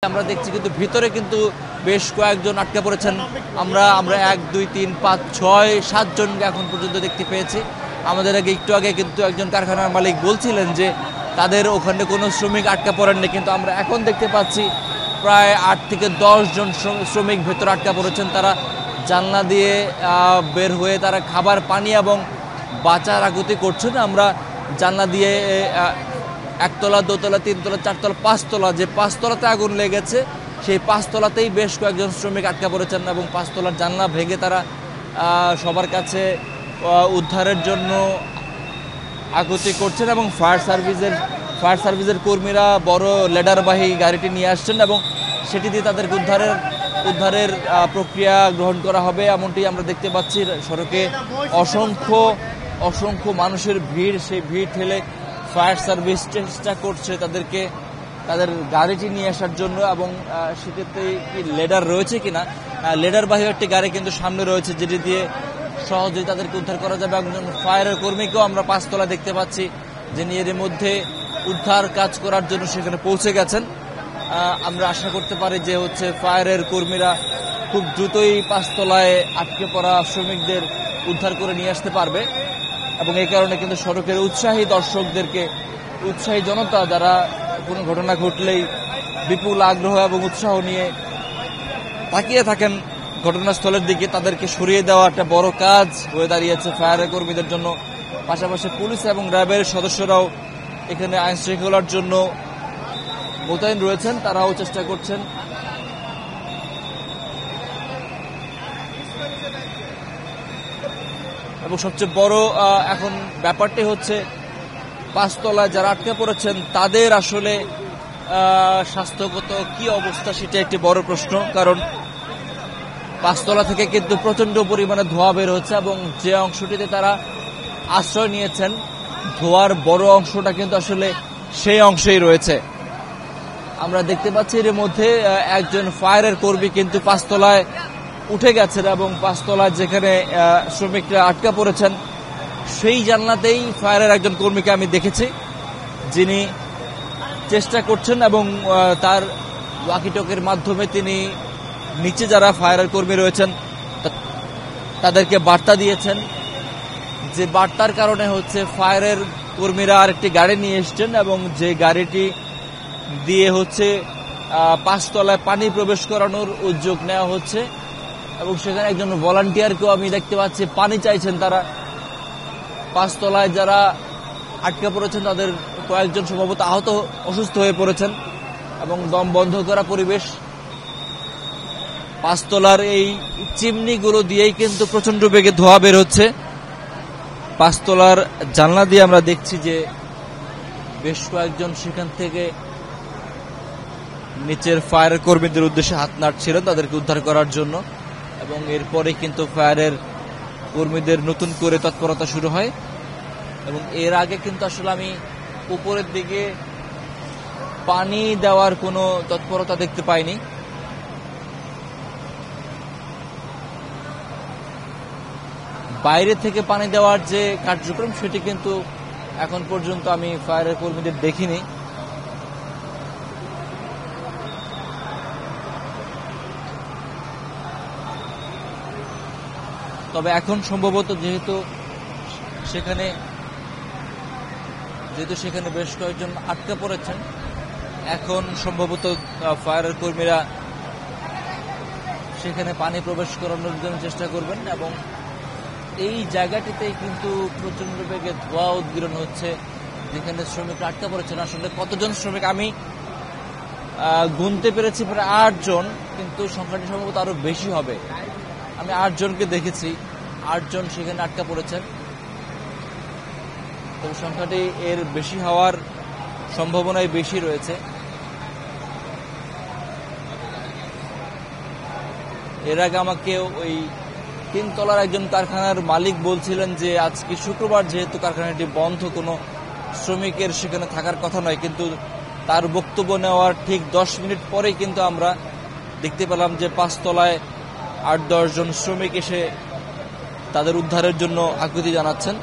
আমরা দেখছি কিন্তু ভিতরে কিন্তু বেশ কয়েকজন আটকে পড়েছেন। আমরা 1 2 3 5 6 7 জনকে এখন পর্যন্ত দেখতে পেয়েছি। আমাদের একটু আগে কিন্তু একজন কারখানার মালিক বলছিলেন যে তাদের ওখানে কোনো শ্রমিক আটকা পড়েননি, কিন্তু আমরা এখন দেখতে পাচ্ছি প্রায় 8 থেকে 10 জন শ্রমিক ভেতরে আটকা পড়েছেন। তারা জানলা দিয়ে বের হয়ে তারা খাবার পানি এবং বাঁচার আকুতি করছেন। আমরা জানলা দিয়ে একতলা, দোতলা, তিনতলা, চারতলা, পাঁচতলা, যে পাঁচতলাতে আগুন লেগেছে সেই পাঁচতলাতেই বেশ কয়েকজন শ্রমিক আটকা পড়েছেন এবং পাঁচতলার জানলা ভেঙে তারা সবার কাছে উদ্ধারের জন্য আকুতি করছেন এবং ফায়ার সার্ভিসের কর্মীরা বড় লেডারবাহী গাড়িটি নিয়ে আসছেন এবং সেটি দিয়ে তাদেরকে উদ্ধারের প্রক্রিয়া গ্রহণ করা হবে এমনটি আমরা দেখতে পাচ্ছি। সড়কে অসংখ্য মানুষের ভিড়, সেই ভিড় ঠেলে ফায়ার সার্ভিস চেষ্টা করছে তাদের গাড়িটি নিয়ে আসার জন্য এবং সেক্ষেত্রে কি লেডার রয়েছে কিনা, লেডারবাহী একটি গাড়ি কিন্তু সামনে রয়েছে যেটি দিয়ে সহজেই তাদেরকে উদ্ধার করা যাবে। একজন ফায়ারের কর্মীকেও আমরা পাঁচতলা দেখতে পাচ্ছি, যিনি এর মধ্যে উদ্ধার কাজ করার জন্য সেখানে পৌঁছে গেছেন। আমরা আশা করতে পারি যে ফায়ারের কর্মীরা খুব দ্রুতই পাঁচতলায় আটকে পড়া শ্রমিকদের উদ্ধার করে নিয়ে আসতে পারবে এবং এই কারণে কিন্তু সড়কের উৎসাহী জনতা যারা কোনো ঘটনা ঘটলেই বিপুল আগ্রহ এবং উৎসাহ নিয়ে তাকিয়ে থাকেন ঘটনাস্থলের দিকে, তাদেরকে সরিয়ে দেওয়া একটা বড় কাজ হয়ে দাঁড়িয়েছে ফায়ারের কর্মীদের জন্য। পাশাপাশি পুলিশ এবং র্যাবের সদস্যরাও এখানে আইন শৃঙ্খলার জন্য মোতায়েন রয়েছেন, তারাও চেষ্টা করছেন। এবং সবচেয়ে বড় এখন ব্যাপারটি হচ্ছে পাঁচতলায় যারা আটকে পড়েছেন তাদের আসলে স্বাস্থ্যগত কি অবস্থা, সেটা একটি বড় প্রশ্ন। কারণ পাঁচতলা থেকে কিন্তু প্রচন্ড পরিমাণে ধোঁয়া বের হচ্ছে এবং যে অংশটিতে তারা আশ্রয় নিয়েছেন ধোঁয়ার বড় অংশটা কিন্তু আসলে সেই অংশেই রয়েছে। আমরা দেখতে পাচ্ছি এর মধ্যে একজন ফায়ারের কর্মী কিন্তু পাঁচতলায় উঠে গেছেন এবং পাঁচতলায় যেখানে শ্রমিকরা আটকা পড়েছেন সেই জানলাতেই ফায়ারের একজন কর্মীকে আমি দেখেছি, যিনি চেষ্টা করছেন এবং তার ওয়াকিটকের মাধ্যমে তিনি নিচে যারা ফায়ারের কর্মী রয়েছেন তাদেরকে বার্তা দিয়েছেন, যে বার্তার কারণে ফায়ারের কর্মীরা আরেকটি গাড়ি নিয়ে এসছেন এবং যে গাড়িটি দিয়ে পাঁচতলায় পানি প্রবেশ করানোর উদ্যোগ নেওয়া হচ্ছে এবং সেখানে একজন ভলান্টিয়ারকেও আমি দেখতে পাচ্ছি, পানি চাইছেন তারা। পাঁচতলায় যারা আটকে পড়েছেন তাদের কয়েকজন সম্ভবত অসুস্থ হয়ে পড়েছেন এবং দম বন্ধ করা পরিবেশ। পাঁচতলার এই চিমনিগুলো দিয়েই কিন্তু প্রচন্ড বেগে ধোঁয়া বের হচ্ছে। পাঁচতলার জানলা দিয়ে আমরা দেখছি যে বেশ কয়েকজন সেখান থেকে নিচের ফায়ারের কর্মীদের উদ্দেশ্যে হাত নাড়ছিলেন তাদেরকে উদ্ধার করার জন্য এবং এরপরে কিন্তু ফায়ারের কর্মীদের নতুন করে তৎপরতা শুরু হয় এবং এর আগে কিন্তু আসলে আমি উপরের দিকে পানি দেওয়ার কোনো তৎপরতা দেখতে পাইনি। বাইরে থেকে পানি দেওয়ার যে কার্যক্রম সেটি কিন্তু এখন পর্যন্ত আমি ফায়ারের কর্মীদের দেখিনি। তবে এখন সম্ভবত যেহেতু সেখানে বেশ কয়েকজন আটকে পড়েছেন, এখন সম্ভবত ফায়ারের কর্মীরা সেখানে পানি প্রবেশ করানোর জন্য চেষ্টা করবেন এবং এই জায়গাটিতেই কিন্তু প্রচন্ড বেগে ধোঁয়া উদ্গীরণ হচ্ছে যেখানে শ্রমিকরা আটকে পড়েছেন। আসলে কতজন শ্রমিক আমি গুনতে পেরেছি প্রায় 8 জন, কিন্তু সংখ্যাটি সম্ভবত আরো বেশি হবে। আমি 8 জনকে দেখেছি, 8 জন সেখানে আটকা পড়েছেন, তবে সংখ্যাটি এর বেশি হওয়ার সম্ভাবনাই বেশি রয়েছে। এর আগে আমাকে ওই 3 তলার একজন কারখানার মালিক বলছিলেন যে আজকে শুক্রবার যেহেতু কারখানাটি বন্ধ, কোনো শ্রমিকের সেখানে থাকার কথা নয়, কিন্তু তার বক্তব্য নেওয়ার ঠিক 10 মিনিট পরেই কিন্তু আমরা দেখতে পেলাম যে পাঁচতলায় 8-10 জন শ্রমিক এসে তাদের উদ্ধারের জন্য আকুতি জানাচ্ছেন।